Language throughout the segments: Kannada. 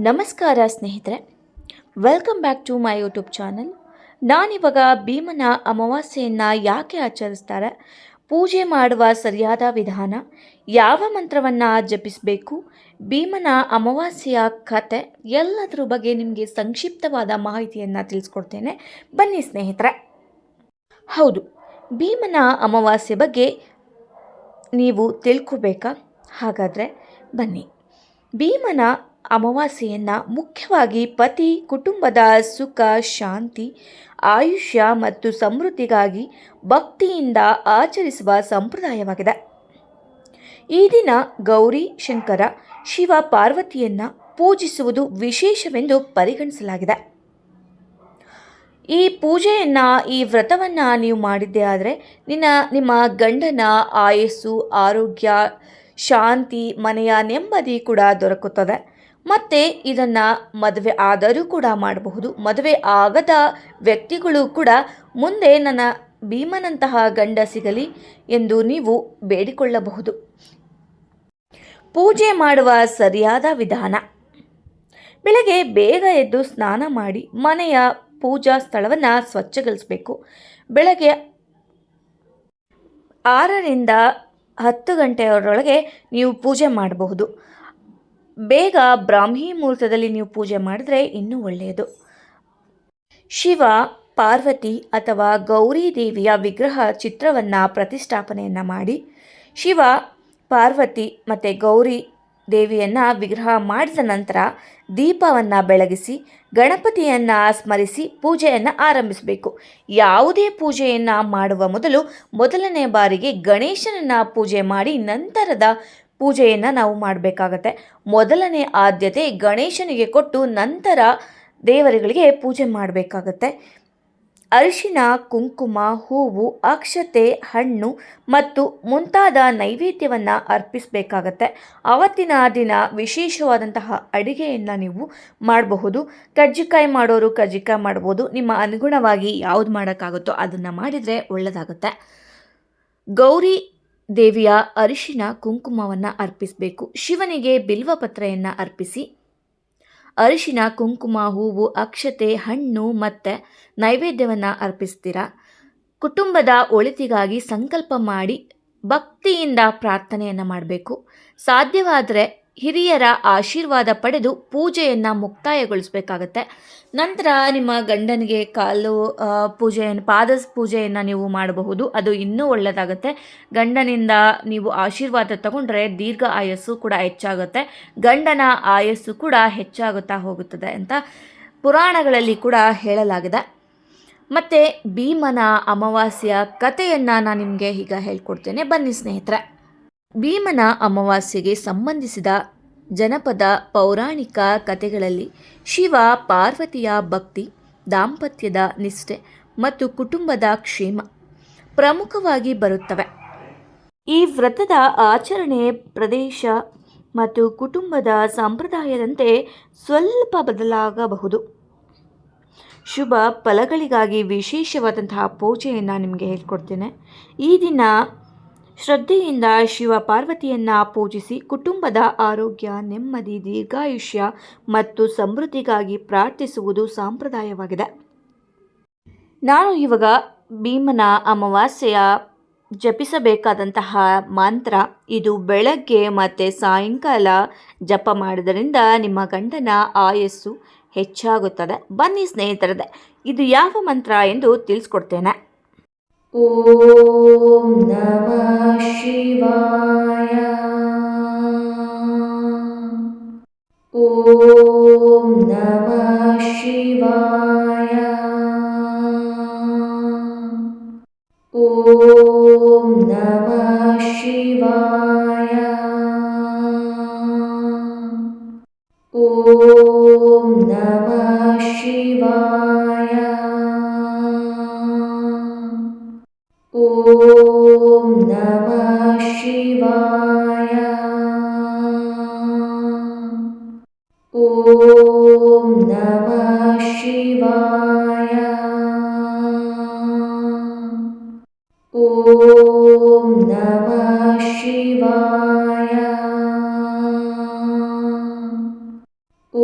ನಮಸ್ಕಾರ ಸ್ನೇಹಿತರೆ, welcome back to my YouTube channel. ನಾನಿವಾಗ ಭೀಮನ ಅಮಾವಾಸ್ಯೆಯನ್ನು ಯಾಕೆ ಆಚರಿಸ್ತಾರೆ, ಪೂಜೆ ಮಾಡುವ ಸರಿಯಾದ ವಿಧಾನ, ಯಾವ ಮಂತ್ರವನ್ನು ಜಪಿಸಬೇಕು, ಭೀಮನ ಅಮಾವಾಸ್ಯೆಯ ಕತೆ ಎಲ್ಲದರ ಬಗ್ಗೆ ನಿಮಗೆ ಸಂಕ್ಷಿಪ್ತವಾದ ಮಾಹಿತಿಯನ್ನು ತಿಳಿಸ್ಕೊಡ್ತೇನೆ. ಬನ್ನಿ ಸ್ನೇಹಿತರೆ. ಹೌದು, ಭೀಮನ ಅಮಾವಾಸ್ಯೆ ಬಗ್ಗೆ ನೀವು ತಿಳ್ಕೊಬೇಕಾ? ಹಾಗಾದರೆ ಬನ್ನಿ. ಭೀಮನ ಅಮಾವಾಸ್ಯೆಯನ್ನು ಮುಖ್ಯವಾಗಿ ಪತಿ, ಕುಟುಂಬದ ಸುಖ, ಶಾಂತಿ, ಆಯುಷ್ಯ ಮತ್ತು ಸಮೃದ್ಧಿಗಾಗಿ ಭಕ್ತಿಯಿಂದ ಆಚರಿಸುವ ಸಂಪ್ರದಾಯವಾಗಿದೆ. ಈ ದಿನ ಗೌರಿ ಶಂಕರ, ಶಿವ ಪಾರ್ವತಿಯನ್ನು ಪೂಜಿಸುವುದು ವಿಶೇಷವೆಂದು ಪರಿಗಣಿಸಲಾಗಿದೆ. ಈ ಪೂಜೆಯನ್ನು, ಈ ವ್ರತವನ್ನು ನೀವು ಮಾಡಿದ್ದೇ ಆದರೆ ನಿಮ್ಮ ಗಂಡನ ಆಯಸ್ಸು, ಆರೋಗ್ಯ, ಶಾಂತಿ, ಮನೆಯ ನೆಮ್ಮದಿ ಕೂಡ ದೊರಕುತ್ತದೆ. ಮತ್ತು ಇದನ್ನು ಮದುವೆ ಆದರೂ ಕೂಡ ಮಾಡಬಹುದು. ಮದುವೆ ಆಗದ ವ್ಯಕ್ತಿಗಳು ಕೂಡ ಮುಂದೆ ನನ್ನ ಭೀಮನಂತಹ ಗಂಡ ಸಿಗಲಿ ಎಂದು ನೀವು ಬೇಡಿಕೊಳ್ಳಬಹುದು. ಪೂಜೆ ಮಾಡುವ ಸರಿಯಾದ ವಿಧಾನ: ಬೆಳಗ್ಗೆ ಬೇಗ ಎದ್ದು ಸ್ನಾನ ಮಾಡಿ ಮನೆಯ ಪೂಜಾ ಸ್ಥಳವನ್ನು ಸ್ವಚ್ಛಗೊಳಿಸಬೇಕು. ಬೆಳಗ್ಗೆ 6ರಿಂದ 10 ಗಂಟೆಯವರೊಳಗೆ ನೀವು ಪೂಜೆ ಮಾಡಬಹುದು. ಬೇಗ ಬ್ರಾಹ್ಮಿ ಮುಹೂರ್ತದಲ್ಲಿ ನೀವು ಪೂಜೆ ಮಾಡಿದರೆ ಇನ್ನೂ ಒಳ್ಳೆಯದು. ಶಿವ, ಪಾರ್ವತಿ ಅಥವಾ ಗೌರಿ ದೇವಿಯ ವಿಗ್ರಹ ಚಿತ್ರವನ್ನು ಪ್ರತಿಷ್ಠಾಪನೆಯನ್ನು ಮಾಡಿ, ಶಿವ, ಪಾರ್ವತಿ ಮತ್ತು ಗೌರಿ ದೇವಿಯನ್ನು ವಿಗ್ರಹ ಮಾಡಿದ ನಂತರ ದೀಪವನ್ನು ಬೆಳಗಿಸಿ ಗಣಪತಿಯನ್ನು ಸ್ಮರಿಸಿ ಪೂಜೆಯನ್ನು ಆರಂಭಿಸಬೇಕು. ಯಾವುದೇ ಪೂಜೆಯನ್ನು ಮಾಡುವ ಮೊದಲನೇ ಬಾರಿಗೆ ಗಣೇಶನನ್ನು ಪೂಜೆ ಮಾಡಿ ನಂತರದ ಪೂಜೆಯನ್ನು ನಾವು ಮಾಡಬೇಕಾಗತ್ತೆ. ಮೊದಲನೇ ಆದ್ಯತೆ ಗಣೇಶನಿಗೆ ಕೊಟ್ಟು ನಂತರ ದೇವರುಗಳಿಗೆ ಪೂಜೆ ಮಾಡಬೇಕಾಗತ್ತೆ. ಅರಿಶಿನ, ಕುಂಕುಮ, ಹೂವು, ಅಕ್ಷತೆ, ಹಣ್ಣು ಮತ್ತು ಮುಂತಾದ ನೈವೇದ್ಯವನ್ನು ಅರ್ಪಿಸಬೇಕಾಗತ್ತೆ. ಆವತ್ತಿನ ದಿನ ವಿಶೇಷವಾದಂತಹ ಅಡುಗೆಯನ್ನು ನೀವು ಮಾಡಬಹುದು. ಕಜ್ಜಿಕಾಯಿ ಮಾಡೋರು ಕಜ್ಜಿಕಾಯಿ ಮಾಡ್ಬೋದು. ನಿಮ್ಮ ಅನುಗುಣವಾಗಿ ಯಾವುದು ಮಾಡೋಕ್ಕಾಗುತ್ತೋ ಅದನ್ನು ಮಾಡಿದರೆ ಒಳ್ಳೆಯದಾಗುತ್ತೆ. ಗೌರಿ ದೇವಿಯ ಅರಿಶಿನ ಕುಂಕುಮವನ್ನು ಅರ್ಪಿಸಬೇಕು. ಶಿವನಿಗೆ ಬಿಲ್ವಪತ್ರೆಯನ್ನು ಅರ್ಪಿಸಿ ಅರಿಶಿನ, ಕುಂಕುಮ, ಹೂವು, ಅಕ್ಷತೆ, ಹಣ್ಣು ಮತ್ತು ನೈವೇದ್ಯವನ್ನು ಅರ್ಪಿಸ್ತೀರಾ. ಕುಟುಂಬದ ಒಳಿತಿಗಾಗಿ ಸಂಕಲ್ಪ ಮಾಡಿ ಭಕ್ತಿಯಿಂದ ಪ್ರಾರ್ಥನೆಯನ್ನು ಮಾಡಬೇಕು. ಸಾಧ್ಯವಾದರೆ ಹಿರಿಯರ ಆಶೀರ್ವಾದ ಪಡೆದು ಪೂಜೆಯನ್ನು ಮುಕ್ತಾಯಗೊಳಿಸಬೇಕಾಗತ್ತೆ. ನಂತರ ನಿಮ್ಮ ಗಂಡನಿಗೆ ಪಾದ ಪೂಜೆಯನ್ನು ನೀವು ಮಾಡಬಹುದು. ಅದು ಇನ್ನೂ ಒಳ್ಳೆಯದಾಗುತ್ತೆ. ಗಂಡನಿಂದ ನೀವು ಆಶೀರ್ವಾದ ತಗೊಂಡ್ರೆ ದೀರ್ಘ ಆಯಸ್ಸು ಕೂಡ ಹೆಚ್ಚಾಗುತ್ತೆ, ಗಂಡನ ಆಯಸ್ಸು ಕೂಡ ಹೆಚ್ಚಾಗುತ್ತಾ ಹೋಗುತ್ತದೆ ಅಂತ ಪುರಾಣಗಳಲ್ಲಿ ಕೂಡ ಹೇಳಲಾಗಿದೆ. ಮತ್ತು ಭೀಮನ ಅಮಾವಾಸ್ಯೆಯ ಕಥೆಯನ್ನು ನಾನು ನಿಮಗೆ ಈಗ ಹೇಳ್ಕೊಡ್ತೇನೆ. ಬನ್ನಿ ಸ್ನೇಹಿತರೆ. ಭೀಮನ ಅಮಾವಾಸ್ಯೆಗೆ ಸಂಬಂಧಿಸಿದ ಜನಪದ ಪೌರಾಣಿಕ ಕಥೆಗಳಲ್ಲಿ ಶಿವ ಪಾರ್ವತಿಯ ಭಕ್ತಿ, ದಾಂಪತ್ಯದ ನಿಷ್ಠೆ ಮತ್ತು ಕುಟುಂಬದ ಕ್ಷೇಮ ಪ್ರಮುಖವಾಗಿ ಬರುತ್ತವೆ. ಈ ವ್ರತದ ಆಚರಣೆ ಪ್ರದೇಶ ಮತ್ತು ಕುಟುಂಬದ ಸಂಪ್ರದಾಯದಂತೆ ಸ್ವಲ್ಪ ಬದಲಾಗಬಹುದು. ಶುಭ ಫಲಗಳಿಗಾಗಿ ವಿಶೇಷವಾದಂತಹ ಪೂಜೆಯನ್ನು ನಿಮಗೆ ಹೇಳ್ಕೊಡ್ತೇನೆ. ಈ ದಿನ ಶ್ರದ್ಧೆಯಿಂದ ಶಿವ ಪಾರ್ವತಿಯನ್ನು ಪೂಜಿಸಿ ಕುಟುಂಬದ ಆರೋಗ್ಯ, ನೆಮ್ಮದಿ, ದೀರ್ಘಾಯುಷ್ಯ ಮತ್ತು ಸಮೃದ್ಧಿಗಾಗಿ ಪ್ರಾರ್ಥಿಸುವುದು ಸಂಪ್ರದಾಯವಾಗಿದೆ. ನಾನು ಇವಾಗ ಭೀಮನ ಅಮಾವಾಸ್ಯೆಯ ಜಪಿಸಬೇಕಾದಂತಹ ಮಂತ್ರ ಇದು. ಬೆಳಗ್ಗೆ ಮತ್ತು ಸಾಯಂಕಾಲ ಜಪ ಮಾಡೋದರಿಂದ ನಿಮ್ಮ ಗಂಡನ ಆಯಸ್ಸು ಹೆಚ್ಚಾಗುತ್ತದೆ. ಬನ್ನಿ ಸ್ನೇಹಿತರದೆ, ಇದು ಯಾವ ಮಂತ್ರ ಎಂದು ತಿಳಿಸ್ಕೊಡ್ತೇನೆ. ಓಂ ನಮಃ ಶಿವಾಯ. ಓಂ ನಮಃ ಶಿವಾಯ. ಓಂ ನಮಃ ಶಿವಾಯ. ಓಂ ನಮಃ ಶಿವಾಯ. ಓಂ ನಮಃ ಶಿವಾಯ. ಓಂ ನಮಃ ಶಿವಾಯ. ಓಂ ನಮಃ ಶಿವಾಯ.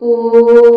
ಓಂ